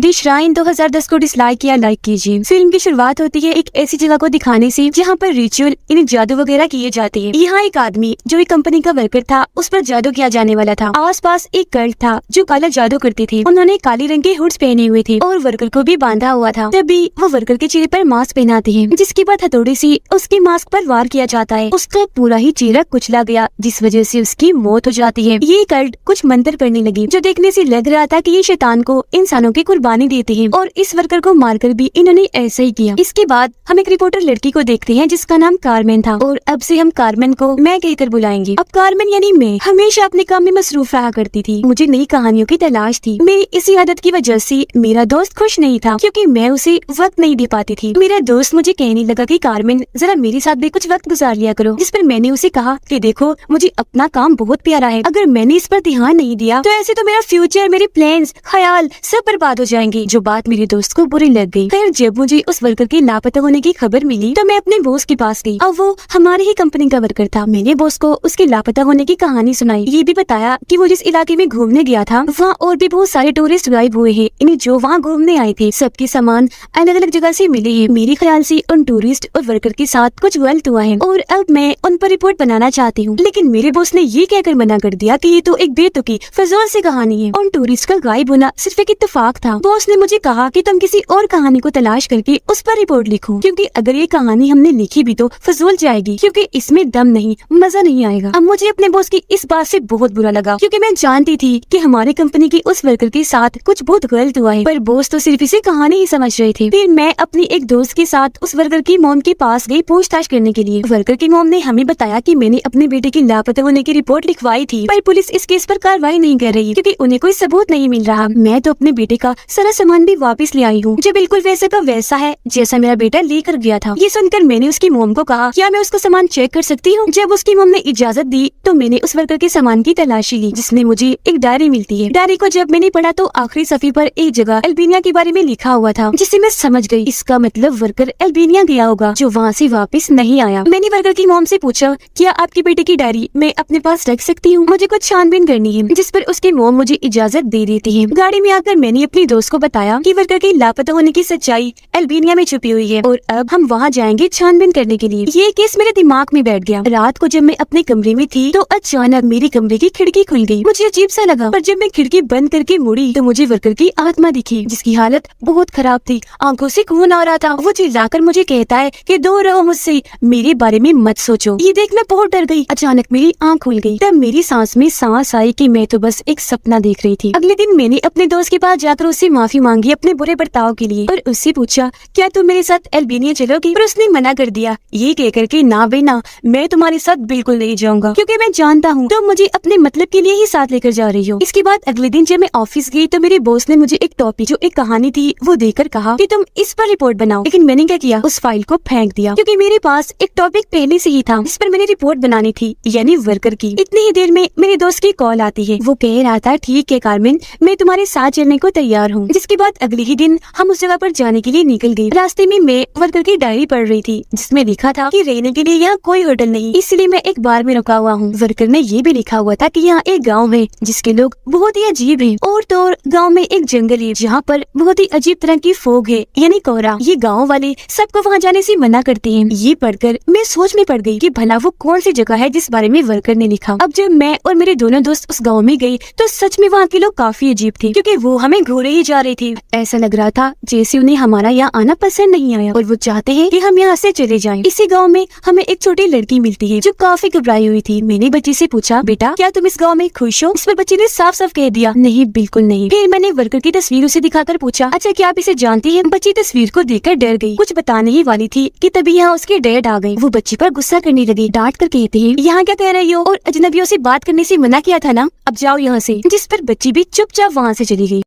The shrine 2010 को dislike किया, like कीजिए। फिल्म की शुरुआत होती है एक ऐसी जगह को दिखाने से जहाँ पर रिचुअल यानी जादू वगैरह किए जाते हैं। यहाँ एक आदमी जो एक कंपनी का वर्कर था, उस पर जादू किया जाने वाला था। आसपास एक कल्ट था जो काला जादू करते थे। उन्होंने काले रंग के हुड्स पहने हुए थे और वर्कर को भी बांधा हुआ था। तभी वो वर्कर के चेहरे पर मास्क पहनाते हैं, जिसके बाद हथौड़े से उसके मास्क पर वार किया जाता है। उसका पूरा ही चेहरा कुचला गया, जिस वजह से उसकी मौत हो जाती है। ये कल्ट कुछ मंत्र करने लगी, जो देखने से लग रहा था कि ये शैतान को इंसानों की कुर्बानी देते हैं, और इस वर्कर को मारकर भी इन्होंने ऐसा ही किया। इसके बाद हम एक रिपोर्टर लड़की को देखते हैं जिसका नाम कार्मेन था, और अब से हम कार्मेन को मैं कहकर बुलाएंगे। अब कार्मेन यानी मैं हमेशा अपने काम में मसरूफ रहा करती थी। मुझे नई कहानियों की तलाश थी। मेरी इसी आदत की वजह से मेरा दोस्त खुश नहीं था, क्योंकि मैं उसे वक्त नहीं दे पाती थी। मेरा दोस्त मुझे कहने लगा कि कार्मेन जरा मेरे साथ भी कुछ वक्त गुजार लिया करो, जिस पर मैंने उसे कहा कि देखो, मुझे अपना काम बहुत प्यारा है, अगर मैंने इस पर ध्यान नहीं दिया तो ऐसे तो मेरा फ्यूचर, मेरे प्लान्स, ख्याल सब बर्बाद हो जाएंगे। जो बात मेरे दोस्त को बुरी लग गई। फिर जब मुझे उस वर्कर के लापता होने की खबर मिली तो मैं अपने बॉस के पास गई। अब वो हमारी ही कंपनी का वर्कर था। मैंने बॉस को उसके लापता होने की कहानी सुनाई। ये भी बताया कि वो जिस इलाके में घूमने गया था वहाँ और भी बहुत सारे टूरिस्ट गायब हुए हैं, यानी जो वहाँ घूमने आए थे सबके सामान अलग अलग जगह से मिले हैं। मेरे ख्याल से उन टूरिस्ट और वर्कर के साथ कुछ गलत हुआ है और अब मैं उन पर रिपोर्ट बनाना चाहती हूँ। लेकिन मेरे बॉस ने ये कहकर मना कर दिया कि ये तो एक बेतुकी फजूल सी कहानी है। उन टूरिस्ट का गायब होना सिर्फ एक इत्तेफाक था। बॉस ने मुझे कहा कि तुम किसी और कहानी को तलाश करके उस पर रिपोर्ट लिखो, क्योंकि अगर ये कहानी हमने लिखी भी तो फजूल जाएगी, क्योंकि इसमें दम नहीं, मजा नहीं आएगा। अब मुझे अपने बॉस की इस बात से बहुत बुरा लगा, क्योंकि मैं जानती थी कि हमारी कंपनी की उस वर्कर के साथ कुछ बहुत गलत हुआ है, पर बॉस तो सिर्फ इसे कहानी ही समझ रहे थे। फिर मैं अपनी एक दोस्त के साथ उस वर्कर की मॉम के पास गई पूछताछ करने के लिए। वर्कर की मॉम ने हमें बताया कि मैंने अपने बेटे की लापता होने की रिपोर्ट लिखवाई थी, पर पुलिस इस केस पर कार्रवाई नहीं कर रही, क्योंकि उन्हें कोई सबूत नहीं मिल रहा। मैं तो अपने बेटे का सारा सामान भी वापस ले आई हूँ, जो बिल्कुल वैसा का वैसा है जैसा मेरा बेटा लेकर गया था। ये सुनकर मैंने उसकी मॉम को कहा, क्या मैं उसका सामान चेक कर सकती हूँ? जब उसकी मॉम ने इजाजत दी तो मैंने उस वर्कर के सामान की तलाशी ली, जिसमें मुझे एक डायरी मिलती है। डायरी को जब मैंने पढ़ा तो आखिरी सफ़े पर एक जगह अल्बानिया के बारे में लिखा हुआ था, जिससे मैं समझ गई इसका मतलब वर्कर अल्बानिया गया होगा, जो वहाँ से वापस नहीं आया। मैंने वर्कर की मॉम से पूछा, क्या आपके बेटे की डायरी मैं अपने पास रख सकती हूँ? मुझे कुछ छानबीन करनी है, जिस पर उसकी मॉम मुझे इजाजत दे देती है। गाड़ी में आकर मैंने अपनी दोस्त को बताया कि वर्कर के लापता होने की सच्चाई अल्बानिया में छुपी हुई है और अब हम वहाँ जाएंगे छानबीन करने के लिए। ये केस मेरे दिमाग में बैठ गया। रात को जब मैं अपने कमरे में थी तो अचानक मेरे कमरे की खिड़की खुल गई। मुझे अजीब सा लगा, पर जब मैं खिड़की बंद करके मुड़ी तो मुझे वर्कर की आत्मा दिखी, जिसकी हालत बहुत खराब थी। आंखों से खून आ रहा था। वो चिल्लाकर मुझे कहता है कि दूर रहो मुझसे, मेरे बारे में मत सोचो। ये देख मैं बहुत डर गई। अचानक मेरी आंख खुल गई, तब मेरी सांस में सांस आई कि मैं तो बस एक सपना देख रही थी। अगले दिन मैंने अपने दोस्त के पास जाकर उससे माफी मांगी अपने बुरे बर्ताव के लिए, और उससे पूछा, क्या तुम मेरे साथ अल्बानिया चलोगी? पर उसने मना कर दिया, ये कहकर के ना बेना, मैं तुम्हारे साथ बिल्कुल नहीं जाऊंगा, क्योंकि मैं जानता हूँ तुम मुझे अपने मतलब के लिए ही साथ लेकर जा रही हो। इसके बाद अगले दिन जब मैं ऑफिस गई तो मेरे बॉस ने मुझे एक टॉपिक जो एक कहानी थी वो देकर कहा कि तुम इस पर रिपोर्ट बनाओ। लेकिन मैंने क्या किया, उस फाइल को फेंक दिया, क्योंकि मेरे पास एक टॉपिक पहले से ही था जिस पर मैंने रिपोर्ट बनानी थी, यानी वर्कर की। इतनी ही देर में मेरे दोस्त की कॉल आती है। वो कह रहा था, ठीक है कार्मेन, मैं तुम्हारे साथ चलने को तैयार हूँ। जिसके बाद अगले ही दिन हम उस जगह पर जाने के लिए निकल गए। रास्ते में मैं वर्कर की डायरी पढ़ रही थी, जिसमें लिखा था कि रहने के लिए यहाँ कोई होटल नहीं, इसलिए मैं एक बार में रुका हुआ हूँ। वर्कर ने ये भी लिखा हुआ था कि यहाँ एक गाँव है जिसके लोग बहुत ही अजीब है, और तो और गाँव में एक जंगल है जहाँ पर बहुत ही अजीब तरह की फोग है, यानी कोहरा। ये गाँव वाले सबको वहाँ जाने से मना करते हैं। ये पढ़कर मैं सोच में पड़ गई कि भला वो कौन सी जगह है जिस बारे में वर्कर ने लिखा। अब जब मैं और मेरे दोनों दोस्त उस गाँव में गए तो सच में वहाँ के लोग काफी अजीब थे, क्योंकि वो हमें घूरे ही जा रहे थे। ऐसा लग रहा था जैसे उन्हें हमारा यहाँ आना पसंद नहीं आया और वो चाहते हैं कि हम यहाँ से चले जाएं। इसी गांव में हमें एक छोटी लड़की मिलती है जो काफी घबराई हुई थी। मैंने बच्ची से पूछा, बेटा क्या तुम इस गांव में खुश हो? इस पर बच्ची ने साफ साफ कह दिया, नहीं बिल्कुल नहीं। फिर मैंने वर्कर की तस्वीर उसे दिखाकर पूछा, अच्छा क्या आप इसे जानती है? बच्ची तस्वीर को देखकर डर गई। कुछ बताने ही वाली थी कि तभी यहाँ उसके डैड आ गए। वो बच्ची पर गुस्सा करने लगी, डांट कर कहते हैं, यहाँ क्या कह रही हो, और अजनबियों से बात करने से मना किया था ना, अब जाओ यहाँ से। जिस पर बच्ची भी चुपचाप वहाँ से चली गई।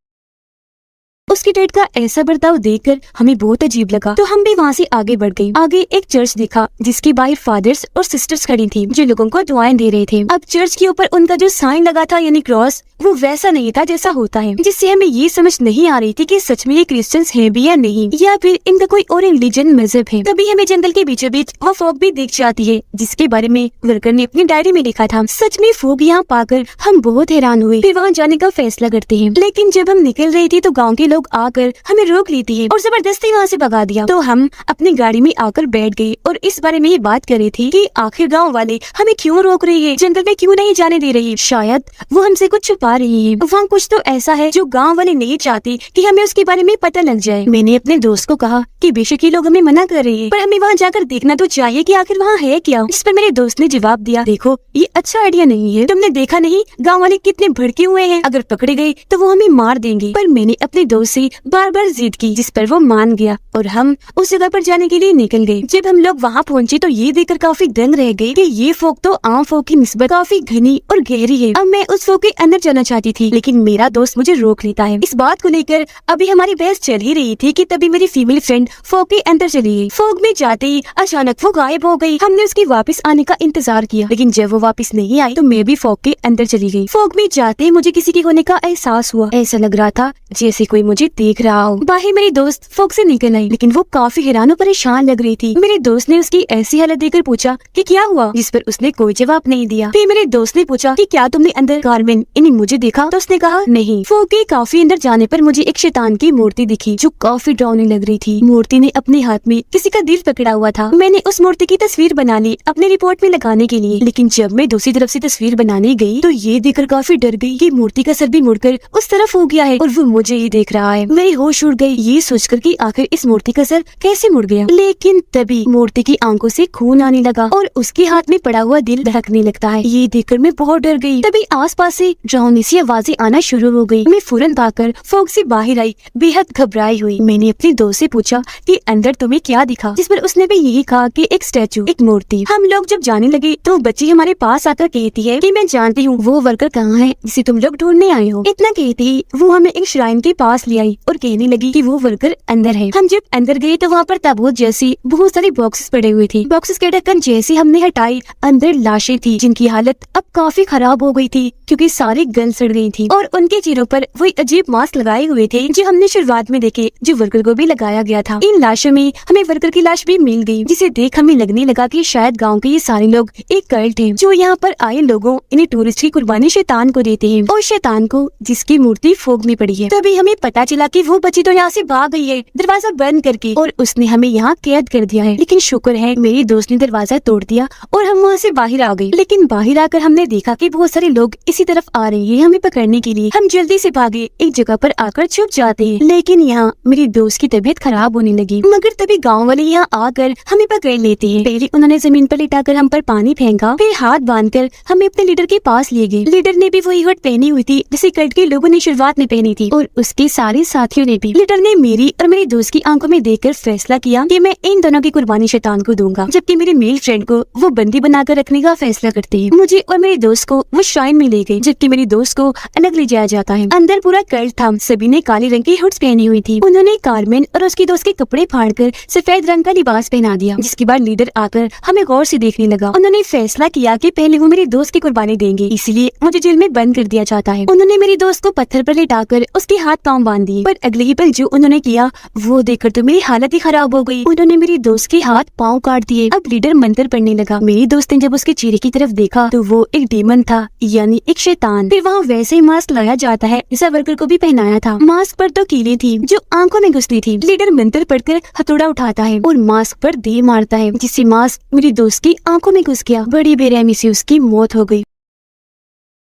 उसके डैड का ऐसा बर्ताव देखकर हमें बहुत अजीब लगा, तो हम भी वहाँ से आगे बढ़ गए। आगे एक चर्च दिखा जिसके बाहर फादर्स और सिस्टर्स खड़ी थी जो लोगों को दुआएं दे रहे थे। अब चर्च के ऊपर उनका जो साइन लगा था यानी क्रॉस, वो वैसा नहीं था जैसा होता है, जिससे हमें ये समझ नहीं आ रही थी कि सच में ये क्रिश्चियंस हैं भी या नहीं, या फिर इनका कोई और रिलीजन मजहब है। तभी हमें जंगल के बीचों बीच वो फोग भी दिख जाती है जिसके बारे में वर्कर ने अपनी डायरी में लिखा था। सच में फोग यहाँ पाकर हम बहुत हैरान हुए, फिर वहाँ जाने का फैसला करते हैं। लेकिन जब हम निकल रहे थे तो गाँव के लोग आकर हमें रोक लेती है और जबरदस्ती वहाँ से भगा दिया। तो हम अपनी गाड़ी में आकर बैठ गए और इस बारे में ये बात कर रही थी कि आखिर गाँव वाले हमें क्यों रोक रही है, जंगल में क्यों नहीं जाने दे रही। शायद वो हमसे कुछ छुपा रही है। वहाँ कुछ तो ऐसा है जो गाँव वाले नहीं चाहते कि हमें उसके बारे में पता लग जाए। मैंने अपने दोस्त को कहा कि बेशक ये लोग हमें मना कर रहे हैं, पर हमें वहाँ जाकर देखना तो चाहिए कि आखिर वहाँ है क्या। जिस पर मेरे दोस्त ने जवाब दिया, देखो ये अच्छा आइडिया नहीं है, तुमने देखा नहीं गाँव वाले कितने भड़के हुए हैं, अगर पकड़े गए तो वो हमें मार देंगे। पर मैंने अपने दोस्त से बार बार जिद की, जिस पर वो मान गया और हम उस जगह पर जाने के लिए निकल गए। जब हम लोग वहाँ पहुँचे तो ये देखकर काफी दंग रह गए कि ये फोक तो आम फोक की निस्बत काफी घनी और गहरी है। अब मैं उस फोक के अंदर जाना चाहती थी, लेकिन मेरा दोस्त मुझे रोक लेता है। इस बात को लेकर अभी हमारी बहस चल ही रही थी कि तभी मेरी फीमेल फ्रेंड फोक के अंदर चली गई। फोक में जाते ही अचानक वो गायब हो गई। हमने उसके वापस आने का इंतजार किया, लेकिन जब वो वापस नहीं आई तो मैं भी फोक के अंदर चली गई। फोक में जाते ही मुझे किसी के होने का एहसास हुआ। ऐसा लग रहा था जैसे कोई मुझे देख रहा हो। बाहर मेरी दोस्त फोक से निकल आई, लेकिन वो काफी हैरान और परेशान लग रही थी। मेरे दोस्त ने उसकी ऐसी हालत देखकर पूछा कि क्या हुआ, जिस पर उसने कोई जवाब नहीं दिया। फिर मेरे दोस्त ने पूछा कि क्या तुमने अंदर कारमेन इन्हें मुझे देखा, तो उसने कहा नहीं। फोक के काफी अंदर जाने पर मुझे एक शैतान की मूर्ति दिखी जो काफी डरावनी लग रही थी। मूर्ति ने अपने हाथ में किसी का दिल पकड़ा हुआ था। मैंने उस मूर्ति की तस्वीर बना ली अपने रिपोर्ट में लगाने के लिए, लेकिन जब मैं दूसरी तरफ से तस्वीर बनाने गई तो ये देखकर काफी डर गई कि मूर्ति का सर भी मुड़कर उस तरफ हो गया है और वो मुझे ही देख रहा है। मेरी होश उड़ गई ये सोचकर कि आखिर इस मूर्ति का सर कैसे मुड़ गया। लेकिन तभी मूर्ति की आंखों से खून आने लगा और उसके हाथ में पड़ा हुआ दिल धड़कने लगता है। ये देखकर मैं बहुत डर गई। तभी आसपास से डरावनी सी आवाजें आना शुरू हो गई। मैं फौरन भागकर फोक से बाहर आई, बेहद घबराई हुई। मैंने अपने दोस्त से पूछा कि अंदर तुम्हें क्या दिखा, जिस पर उसने भी यही कहा कि एक स्टैचू, एक मूर्ति। हम लोग जब जाने लगे तो बच्ची हमारे पास आकर कहती है कि मैं जानती हूँ वो वर्कर कहाँ है जिसे तुम लोग ढूंढने आए हो। इतना कहती ही वो हमें एक श्राइन के पास ले आई और कहने लगी कि वो वर्कर अंदर है। हम जब अंदर गए तो वहाँ पर ताबूत जैसी बहुत सारी बॉक्सेस पड़े हुए थे। बॉक्सेस के ढक्कन जैसे हमने हटाई, अंदर लाशें थी जिनकी हालत अब काफी खराब हो गई थी क्योंकि सारी गल सड़ गई थी और उनके चेहरों पर वही अजीब मास्क लगाए हुए थे जो हमने शुरुआत में देखे, जो वर्कर को भी लगाया गया था। इन लाशों में हमें वर्कर की लाश भी मिल गई, जिसे देख हमें लगने लगा कि शायद गांव के ये सारे लोग एक कल्ट है जो यहाँ पर आए लोगों इन्हें टूरिस्ट की कुर्बानी शैतान को देते हैं और शैतान को जिसकी मूर्ति फोक में पड़ी है। तभी हमें पता चला कि वो बच्ची तो यहाँ से भाग गई है दरवाजा बंद करके और उसने हमें यहाँ कैद कर दिया है। लेकिन शुक्र है मेरी दोस्त ने दरवाजा तोड़ दिया और हम वहाँ से बाहर आ गए। लेकिन बाहर आकर हमने देखा कि बहुत सारे लोग इसी तरफ आ रहे हैं हमें पकड़ने के लिए। हम जल्दी से भागे, एक जगह पर आकर छुप जाते हैं। लेकिन यहाँ मेरी दोस्त की तबीयत खराब होने लगी, मगर तभी गाँव वाले यहाँ आकर हमें पकड़ लेते हैं। पहले उन्होंने जमीन पर लिटाकर हम पर पानी फेंका, फिर हाथ बांधकर हमें अपने लीडर के पास ले गए। लीडर ने भी वही हट पहनी हुई थी जिसे कल्ट के लोगों ने शुरुआत में पहनी थी और उसके सारे साथियों ने भी। लीडर ने मेरी और मेरी दोस्त की आंखों में देखकर फैसला किया कि मैं इन दोनों की कुर्बानी शैतान को दूंगा, जबकि मेरे मेल फ्रेंड को वो बंदी बनाकर रखने का फैसला करते हैं। मुझे और मेरे दोस्त को वो श्राइन में ले गए, जबकि मेरी दोस्त को अलग ले जाया जाता है। अंदर पूरा कल्ट था, सभी ने काले रंग की हुड्स पहनी हुई थी। उन्होंने कारमेन और उसकी दोस्त के कपड़े फाड़कर सफेद रंग का लिबास पहना दिया, जिसके बाद लीडर आकर हमें गौर से देखने लगा। उन्होंने फैसला किया कि पहले वो मेरी दोस्त की कुर्बानी देंगे, इसलिए मुझे जेल में बंद कर दिया जाता है। उन्होंने मेरी दोस्त को पत्थर पर लेटाकर उसके हाथ पांव बांध दिए, पर अगले ही पल जो उन्होंने किया वो देखकर तो मेरी हालत ही खराब हो गई। उन्होंने मेरी दोस्त के हाथ पांव काट दिए। अब लीडर मंत्र पढ़ने लगा। मेरी दोस्त ने जब उसके चेहरे की तरफ देखा तो वो एक डेमन था, यानी एक शैतान। फिर वहाँ वैसे ही मास्क लगाया जाता है जैसा वर्कर को भी पहनाया था। मास्क पर तो कीलें थी जो आंखों में घुसती थी। लीडर मंत्र पढ़कर हथौड़ा उठाता है और मास्क पर दे मारता है, जिससे मास्क मेरी दोस्त की आंखों में घुस गया। बड़ी बेरहमी से उसकी मौत हो गई।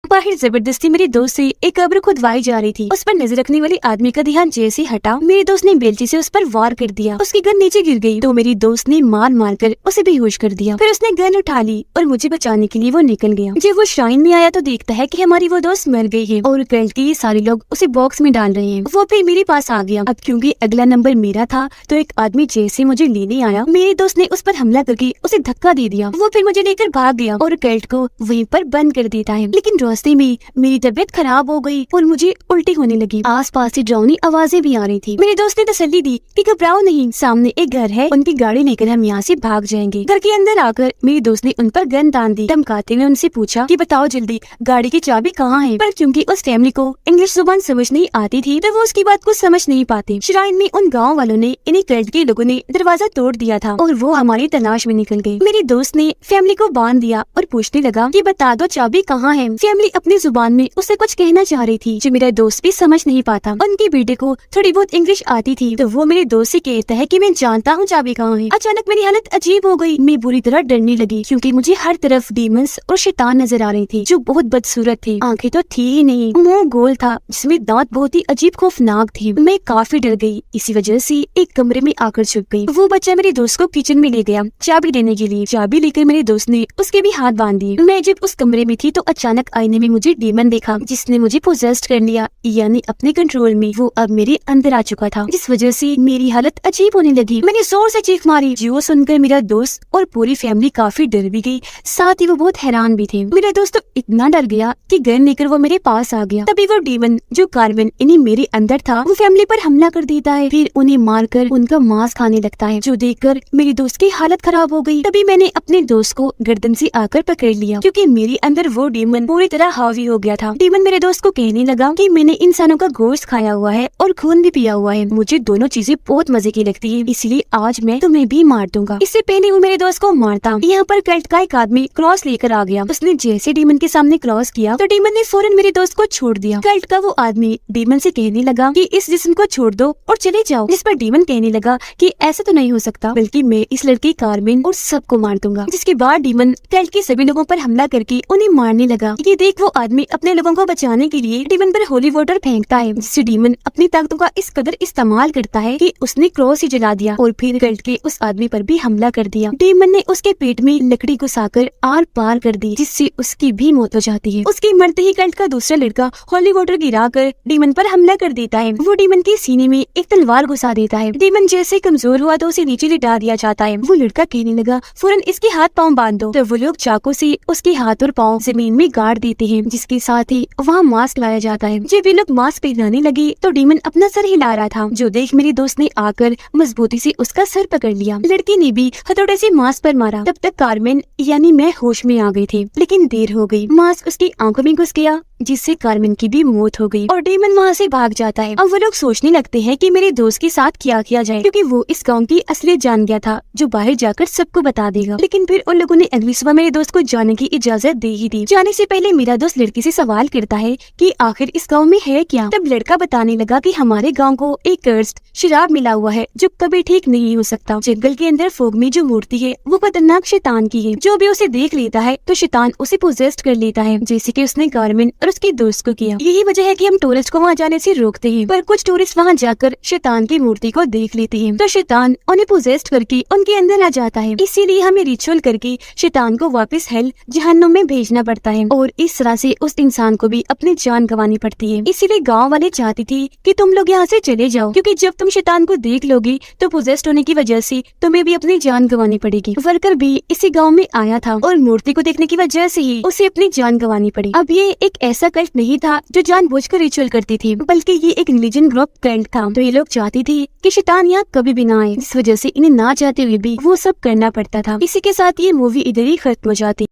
बाहर जबरदस्ती मेरी दोस्त से एक कब्र खुदवाई जा रही थी। उस पर नजर रखने वाले आदमी का ध्यान जैसे हटा, मेरी दोस्त ने बेलची से उस पर वार कर दिया। उसकी गन नीचे गिर गई तो मेरी दोस्त ने मार मार कर उसे बेहोश कर दिया। फिर उसने गन उठा ली और मुझे बचाने के लिए वो निकल गया। जब वो श्राइन में आया तो देखता है कि हमारी वो दोस्त मर गई है और कल्ट के सारे लोग उसे बॉक्स में डाल रहे हैं। वो फिर मेरे पास आ गया। अब क्योंकि अगला नंबर मेरा था तो एक आदमी जैसे मुझे लेने आया, मेरी दोस्त ने उस पर हमला करके उसे धक्का दे दिया। वो फिर मुझे लेकर भाग गया और कल्ट को वहीं पर बंद कर देता है। लेकिन रास्ते में मेरी तबीयत खराब हो गई और मुझे उल्टी होने लगी। आसपास से डरावनी आवाजें भी आ रही थी। मेरी दोस्त ने तसल्ली दी कि घबराओ नहीं, सामने एक घर है, उनकी गाड़ी लेकर हम यहाँ से भाग जाएंगे। घर के अंदर आकर मेरी दोस्त ने उन पर गन तान दी। धमकाते हुए उनसे पूछा कि बताओ जल्दी गाड़ी की चाबी कहाँ है। पर क्योंकि उस फैमिली को इंग्लिश जुबान समझ नहीं आती थी तो वो उसकी बात को समझ नहीं पाते। श्राइन में उन गाँव वालों ने, इन्हें कल्ट के लोगों ने दरवाजा तोड़ दिया था और वो हमारी तलाश में निकल गए। मेरी दोस्त ने फैमिली को बांध दिया और पूछने लगा कि बता दो चाबी कहाँ है। फैमिली फैमिली अपनी जुबान में उससे कुछ कहना चाह रही थी जो मेरा दोस्त भी समझ नहीं पाता। उनके बेटे को थोड़ी बहुत इंग्लिश आती थी तो वो मेरे दोस्त से कहता है कि मैं जानता हूँ चाबी कहाँ है। अचानक मेरी हालत अजीब हो गई। मैं बुरी तरह डरने लगी क्योंकि मुझे हर तरफ डीमंस और शैतान नजर आ रही थी जो बहुत बदसूरत थे। आंखें तो थी ही नहीं, मुंह गोल था जिसमें दांत बहुत ही अजीब खौफनाक थे। मैं काफी डर गई। इसी वजह से एक कमरे में आकर छुप गई। वो बच्चा मेरे दोस्त को किचन में ले गया चाबी देने के लिए। चाबी लेकर मेरे दोस्त ने उसके भी हाथ बांध दिए। मैं जब उस कमरे में थी तो अचानक आईने में मुझे डीमन देखा जिसने मुझे पोजेस्ड कर लिया, यानी अपने कंट्रोल में। वो अब मेरे अंदर आ चुका था जिस वजह से मेरी हालत अजीब होने लगी। मैंने जोर से चीख मारी जो सुनकर मेरा दोस्त और पूरी फैमिली काफी डर भी गई, साथ ही वो बहुत हैरान भी थे। मेरा दोस्त तो इतना डर गया कि गन लेकर वो मेरे पास आ गया। तभी वो डीमन जो कार्बन इन्हीं मेरे अंदर था वो फैमिली पर हमला कर देता है, फिर उन्हें मारकर उनका मांस खाने लगता है जो देखकर मेरी दोस्त की हालत खराब हो गई। तभी मैंने अपने दोस्त को गर्दन से आकर पकड़ लिया क्योंकि मेरे अंदर वो डीमन पूरी तरह हावी हो गया था। डीमन मेरे दोस्त को कहने लगा कि मैंने इंसानों का गोश्त खाया हुआ है और खून भी पिया हुआ है, मुझे दोनों चीजें बहुत मजे की लगती है, इसलिए आज मैं तुम्हें भी मार दूंगा। इससे पहले वो मेरे दोस्त को मारता यहाँ पर कल्ट का एक आदमी क्रॉस लेकर आ गया। उसने जैसे डीमन के सामने क्रॉस किया तो डीमन ने फौरन मेरे दोस्त को छोड़ दिया। कल्ट का वो आदमी डीमन से कहने लगा कि इस जिस्म को छोड़ दो और चले जाओ, जिस पर डीमन कहने लगा कि ऐसा तो नहीं हो सकता, बल्कि मैं इस लड़की कार्मेन और सबको मार दूंगा। जिसके बाद डीमन कल्ट के सभी लोगों पर हमला करके उन्हें मारने लगा। ये देख वो आदमी अपने लोगों को बचाने के लिए डीमन पर होली वाटर फेंकता है, जिससे डीमन अपनी ताकतों का इस कदर इस्तेमाल करता है कि उसने क्रॉस ही जला दिया और फिर कल्ट के उस आदमी पर भी हमला कर दिया। डीमन ने उसके पेट में लकड़ी घुसाकर आर पार कर दी जिससे उसकी भी मौत हो जाती है। उसके मरते ही कल्ट का दूसरा लड़का होली वाटर गिरा कर डीमन पर हमला कर देता है। वो डीमन के सीने में एक तलवार घुसा देता है। डीमन जैसे कमजोर हुआ तो उसे नीचे लिटा दिया जाता है। वो लड़का कहने लगा फौरन इसके हाथ पाँव बांध दो, तो वो लोग चाकू से उसके हाथ और पाँव जमीन में गाड़ देते हैं, जिसके साथ ही वहाँ मास्क लाया जाता है। जब वे लोग मास्क पहनाने लगे तो डीमन अपना सर हिला रहा था, जो देख मेरे दोस्त ने आकर मजबूती से उसका सर पकड़ लिया। लड़की ने भी हथौड़े से मास्क पर मारा। तब तक कार्मेन यानी मैं होश में आ गई थी, लेकिन देर हो गई। मास्क उसकी आंखों में घुस गया जिससे कार्मेन की भी मौत हो गई और डीमन वहाँ से भाग जाता है। अब वो लोग सोचने लगते हैं कि मेरे दोस्त के साथ क्या किया जाए, क्योंकि वो इस गांव की असलियत जान गया था जो बाहर जाकर सबको बता देगा। लेकिन फिर उन लोगों ने अगली सुबह मेरे दोस्त को जाने की इजाजत दे ही दी। जाने से पहले मेरा दोस्त लड़की से सवाल करता है कि आखिर इस गाँव में है क्या। तब लड़का बताने लगा कि हमारे गाँव को एक कर्स्ड शराब मिला हुआ है जो कभी ठीक नहीं हो सकता। जंगल के अंदर फोग में जो मूर्ति है वो खतरनाक शैतान की है, जो भी उसे देख लेता है तो शैतान उसे पोजेस्ड कर लेता है, जैसे कि उसने कार्मेन और उसके दोस्त को किया। यही वजह है कि हम टूरिस्ट को वहाँ जाने से रोकते हैं, पर कुछ टूरिस्ट वहाँ जाकर शैतान की मूर्ति को देख लेते हैं तो शैतान उन्हें पोजेस्ड करके उनके अंदर आ जाता है। इसीलिए हमें रिचुअल करके शैतान को वापस हेल जहन्नुम में भेजना पड़ता है और इस तरह से उस इंसान को भी अपनी जान गंवानी पड़ती है। इसीलिए गाँव वाले चाहते थे कि तुम लोग यहाँ से चले जाओ, क्योंकि जब तुम शैतान को देख लोगे तो पोजेस्ड होने की वजह से तुम्हें भी अपनी जान गंवानी पड़ेगी। वर्कर भी इसी गाँव में आया था और मूर्ति को देखने की वजह से ही उसे अपनी जान गंवानी पड़ी। अब ये एक ऐसा कल्ट नहीं था जो जानबूझकर रिचुअल करती थी, बल्कि ये एक रिलीजन ग्रुप कल्ट था। तो ये लोग चाहते थे कि शैतान यहाँ कभी भी ना आए, इस वजह से इन्हें ना चाहते हुए भी वो सब करना पड़ता था। इसी के साथ ये मूवी इधर ही खत्म हो जाती।